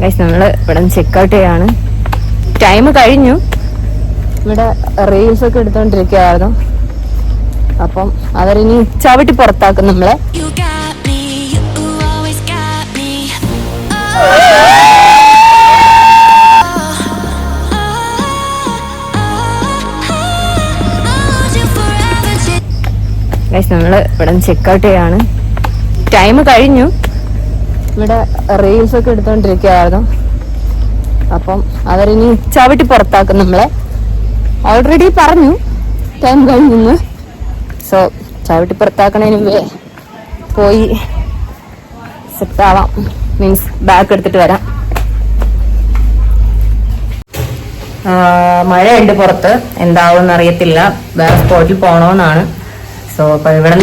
Guys നമ്മൾ ഇവിടെ checkout ചെയ്യാണ്. ടൈം കഴിഞ്ഞു. ഇവിടെ റീൽസ് ഒക്കെ എടുത്തോണ്ടിരിക്കുകയായിരുന്നു. അപ്പം അവരിനി ചവിട്ടി പുറത്താക്കും നമ്മളെ. ഗൈസ് നമ്മൾ ഇവിടെ ചെക്കൗട്ട് ചെയ്യാണ്. ടൈം കഴിഞ്ഞു. ഇവിടെ റീൽസ് ഒക്കെ എടുത്തോണ്ടിരിക്കുകയായിരുന്നു. അപ്പം അവരിനി ചവിട്ടി പുറത്താക്കും നമ്മളെ. ഓൾറെഡി പറഞ്ഞു ടൈം കഴിഞ്ഞു. സോ ചവിട്ടി പുറത്താക്കണതിന് മുമ്പേ പോയി സെറ്റ് ആവാം. മീൻസ് ബാഗ് എടുത്തിട്ട് വരാം. മഴയുണ്ട് പുറത്ത്, എന്താവും അറിയത്തില്ല. വേറെ സ്പോട്ടിൽ പോണോന്നാണ്. സോ അപ്പൊ ഇവിടെ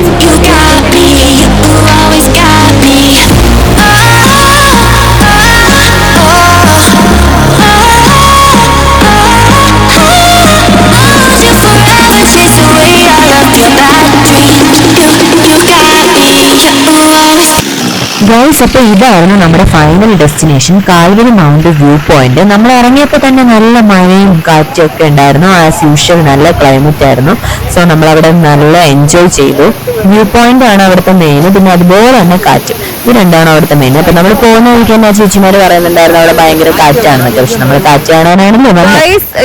ഗൈസ്, അപ്പോൾ ഇതായിരുന്നു നമ്മുടെ final destination, Calvary mount view point. നമ്മൾ ഇറങ്ങിയപ്പോൾ തന്നെ നല്ല മഴയും കാറ്റും ഒക്കെ ഉണ്ടായിരുന്നു. ആസ് യൂഷ്വൽ നല്ല ക്ലൈമറ്റ് ആയിരുന്നു. സോ നമ്മൾ അവിടെ നല്ല എൻജോയ് ചെയ്തു. വ്യൂ പോയിന്റ് ആണ് അവിടുത്തെ മെയിൻ, പിന്നെ അതുപോലെ തന്നെ കാറ്റ്. ഇത് രണ്ടാണ് അവിടുത്തെ മെയിൻ. അപ്പൊ നമ്മൾ പോകുന്ന വഴിക്ക് തന്നെ ചേച്ചിമാര് പറയുന്നുണ്ടായിരുന്നു അവിടെ ഭയങ്കര കാറ്റാണെന്നൊക്കെ. പക്ഷെ നമ്മൾ കാറ്റ് കാണാനാണല്ലോ.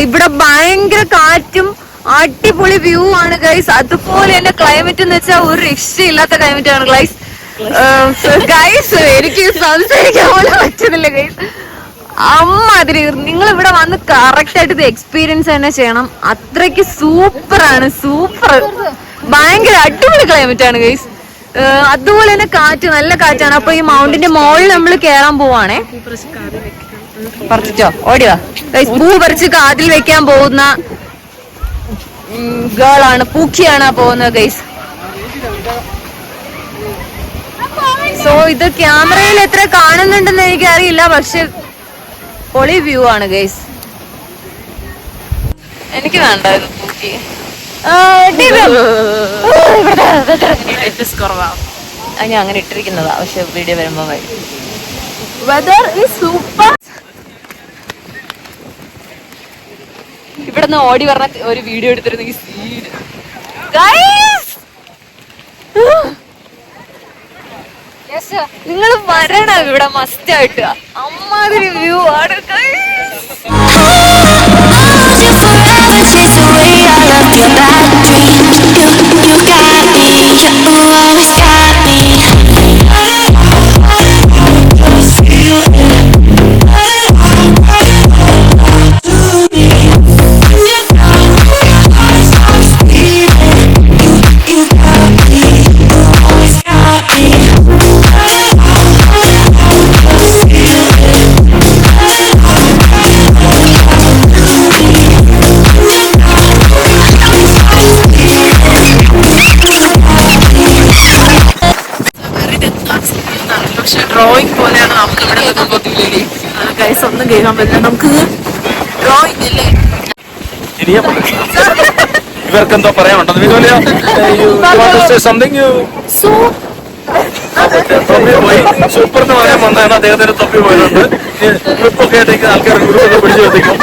ഇവിടെ ഭയങ്കര കാറ്റും അടിപൊളി വ്യൂ ആണ് ഗൈസ്. അതുപോലെ തന്നെ ക്ലൈമറ്റ് എന്ന് വെച്ചാൽ ഒരു രക്ഷയില്ലാത്ത ക്ലൈമറ്റ് ആണ് ഗൈസ്. ഗൈസ് എനിക്ക് സംസാരിക്കാൻ പോലും പറ്റുന്നില്ല ഗൈസ്. അമ്മാതിരി നിങ്ങൾ ഇവിടെ വന്ന് കറക്റ്റ് ആയിട്ട് ഇത് എക്സ്പീരിയൻസ് തന്നെ ചെയ്യണം. അത്രയ്ക്ക് സൂപ്പറാണ്. സൂപ്പർ, ഭയങ്കര അടിപൊളി ക്ലൈമറ്റ് ആണ് ഗൈസ്. അതുപോലെ തന്നെ കാറ്റ്, നല്ല കാറ്റാണ്. അപ്പൊ ഈ മൗണ്ടിന്റെ മുകളിൽ നമ്മൾ കേറാൻ പോവാണേ. പറിച്ചോ, ഓടിവാ ഗൈസ്. പൂ പറിച്ച് കാതിൽ വെക്കാൻ പോകുന്ന ഗേളാണ്, പൂക്കിയാണ് പോകുന്നത് ഗൈസ്. സോ ഇത് ക്യാമറയിൽ എത്ര കാണുന്നുണ്ടെന്ന് എനിക്ക് അറിയില്ല, പക്ഷെ പൊളി വ്യൂ ആണ് ഗൈസ്. എനിക്ക് വേണ്ട ഇത് പൂക്കി. ഞാൻ അങ്ങനെ ഇട്ടിരിക്കുന്നതാ, പക്ഷെ വീഡിയോ വരുമ്പോ വെദർ ഈസ് സൂപ്പർ. ഇവിടെ നിന്ന് ഓടി പറഞ്ഞ ഒരു വീഡിയോ എടുത്തിരുന്നു ഈ സീൻ ഗൈസ്. നിങ്ങൾ വരണം ഇവിടെ മസ്റ്റ് ആയിട്ട്. അമ്മാതിരി വ്യൂ ആണ് ഡ്രോയിങ് പോലെയാണ് നമുക്ക് ഇവിടെ ഗൈസ്. ഒന്നും കേൾക്കാൻ പറ്റില്ല. നമുക്ക് ഡ്രോയിങ് അല്ലേ. ഇവർക്ക് എന്തോ പറയാനുണ്ടോ? സൂപ്പർ എന്ന് പറയാൻ വന്നതാണ്. അദ്ദേഹത്തിന് തൊപ്പി പോയിട്ടുണ്ട്. ട്രിപ്പൊക്കെ ആയിട്ട് ആൾക്കാർ ഗ്രൂപ്പൊക്കെ പിടിച്ചു വെത്തിക്കും.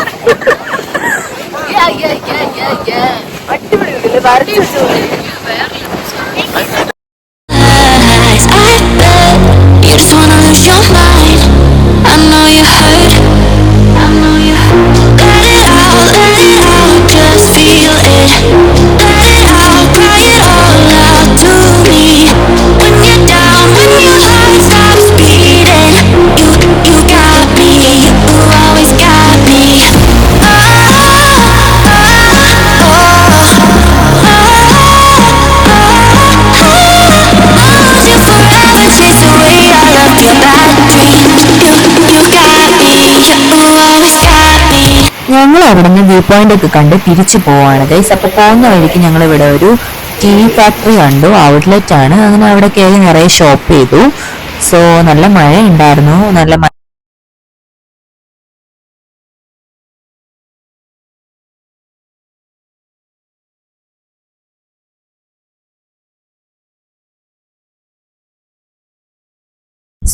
ഞങ്ങൾ അവിടെ നിന്ന് വ്യൂ പോയിന്റ് ഒക്കെ കണ്ട് തിരിച്ചു പോവാണ് ഗൈസ്. അപ്പൊ പോകുന്ന വഴിക്ക് ഞങ്ങൾ ഇവിടെ ഒരു ടീ ഫാക്ടറി കണ്ടു, ഔട്ട്ലെറ്റ് ആണ്. അങ്ങനെ അവിടെ കയറി നിറയെ ഷോപ്പ് ചെയ്തു. സോ നല്ല മഴ ഉണ്ടായിരുന്നു. നല്ല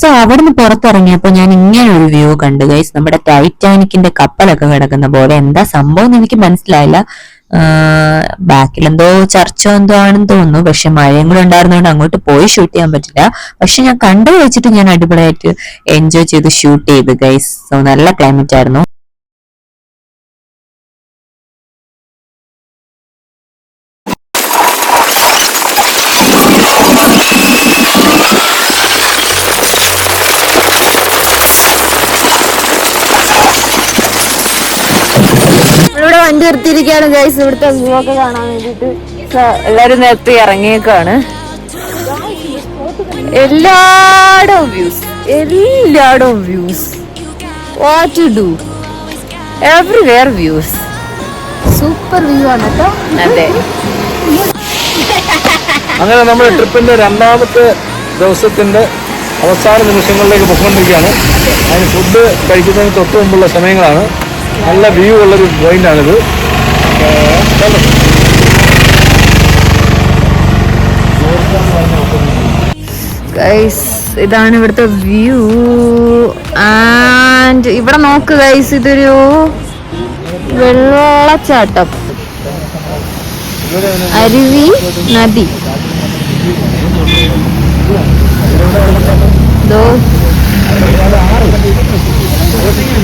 സോ അവിടുന്ന് പുറത്തിറങ്ങിയപ്പോ ഞാൻ ഇങ്ങനെ ഒരു വ്യൂ കണ്ടു ഗൈസ്. നമ്മുടെ ടൈറ്റാനിക്കിന്റെ കപ്പലൊക്കെ കിടക്കുന്ന പോലെ. എന്താ സംഭവം എന്ന് എനിക്ക് മനസ്സിലായില്ല. ബാക്കിൽ എന്തോ ചർച്ച എന്തോ ആണെന്ന് തോന്നുന്നു. പക്ഷെ മഴയും കൂടെ ഉണ്ടായിരുന്നതുകൊണ്ട് അങ്ങോട്ട് പോയി ഷൂട്ട് ചെയ്യാൻ പറ്റില്ല. പക്ഷെ ഞാൻ കണ്ടു വെച്ചിട്ട് ഞാൻ അടിപൊളിയായിട്ട് എൻജോയ് ചെയ്ത് ഷൂട്ട് ചെയ്തു ഗൈസ്. സോ നല്ല ക്ലൈമറ്റ് ആയിരുന്നു. ഇവിടെ വണ്ടി നിർത്തിയിരിക്കുകയാണ് ഗൈസ്. ഇവിടുത്തെ വ്യൂ ഒക്കെ കാണാൻ വേണ്ടിട്ട് എല്ലാരും നിർത്തി ഇറങ്ങിയേക്കാണ്. എല്ലായിടവും views. What to do, everywhere views. Super view ആണ് കേട്ടോ. അതെ. അങ്ങനെ നമ്മുടെ ട്രിപ്പിന്റെ രണ്ടാമത്തെ ദിവസത്തിന്റെ അവസാന നിമിഷങ്ങളിലേക്ക് പൊയ്ക്കൊണ്ടിരിക്കുകയാണ്. അതിന് ഫുഡ് കഴിക്കുന്നതിന് തൊട്ട് മുമ്പുള്ള സമയങ്ങളാണ്. നല്ല വ്യൂ ഉള്ളൊരു പോയിന്റാണിത്. ഗൈസ് ഇതാണ് ഇവിടുത്തെ വ്യൂ. ആൻഡ് ഇവിടെ നോക്ക് ഗൈസ്, ഇതൊരു വെള്ളച്ചാട്ടം, അരുവി, നദി.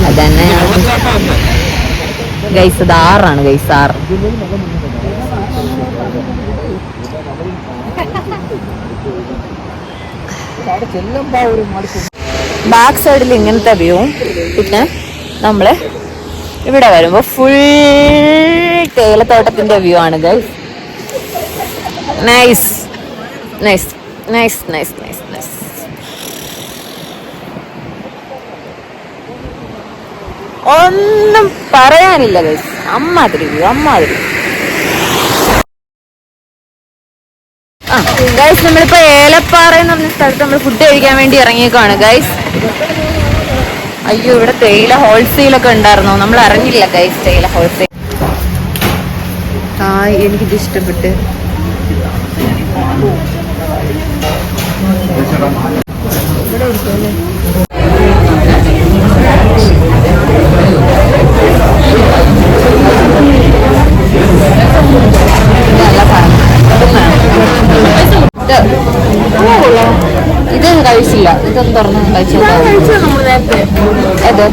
അതന്നെ ഗൈസ്, അത് ആറാണ് ഗൈസ്, 6. ബാക്ക് സൈഡിൽ ഇങ്ങനത്തെ വ്യൂ. പിന്നെ നമ്മള് ഇവിടെ വരുമ്പോ ഫുൾ തേയിലത്തോട്ടത്തിന്റെ വ്യൂ ആണ് guys. Nice nice nice nice nice nice. ഒന്നും പറയാനില്ല ഗൈസ്. അമ്മാതിരി വ്യൂ, അമ്മാതിരി. ഗൈസ് നമ്മളിപ്പോ ഏലപ്പാറ എന്ന് പറഞ്ഞ സ്ഥലത്ത് നമ്മൾ ഫുഡ് കഴിക്കാൻ വേണ്ടി ഇറങ്ങിയേക്കാണ് ഗൈസ്. അയ്യോ, ഇവിടെ തേയില ഹോൾസെയിലൊക്കെ ഉണ്ടായിരുന്നോ? നമ്മൾ അറിഞ്ഞില്ല ഗൈസ്, തേയില ഹോൾസെയിൽ. എനിക്കിത് ഇഷ്ടപ്പെട്ട്. ഇതൊന്നും കഴിച്ചില്ല. ഇതൊന്നും തുറന്നു കഴിച്ചു. ഏത്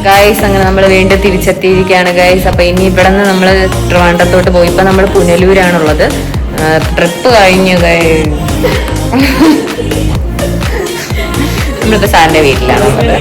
ഗൈസ്, അങ്ങനെ നമ്മൾ വീണ്ടും തിരിച്ചെത്തിയിരിക്കുകയാണ് ഗൈസ്. അപ്പൊ ഇനി ഇവിടെ നിന്ന് നമ്മൾ ട്രിവാൻഡ്രത്തോട്ട് പോയി. ഇപ്പൊ നമ്മൾ പുനലൂരാണുള്ളത്. ട്രിപ്പ് കഴിഞ്ഞു നമ്മളിപ്പോ സാറിന്റെ വീട്ടിലാണുള്ളത്.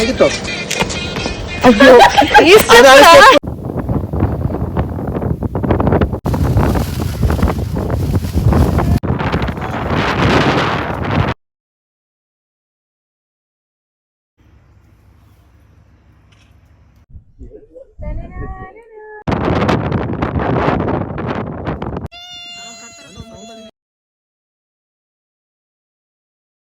എടുത്തോ. അയ്യോ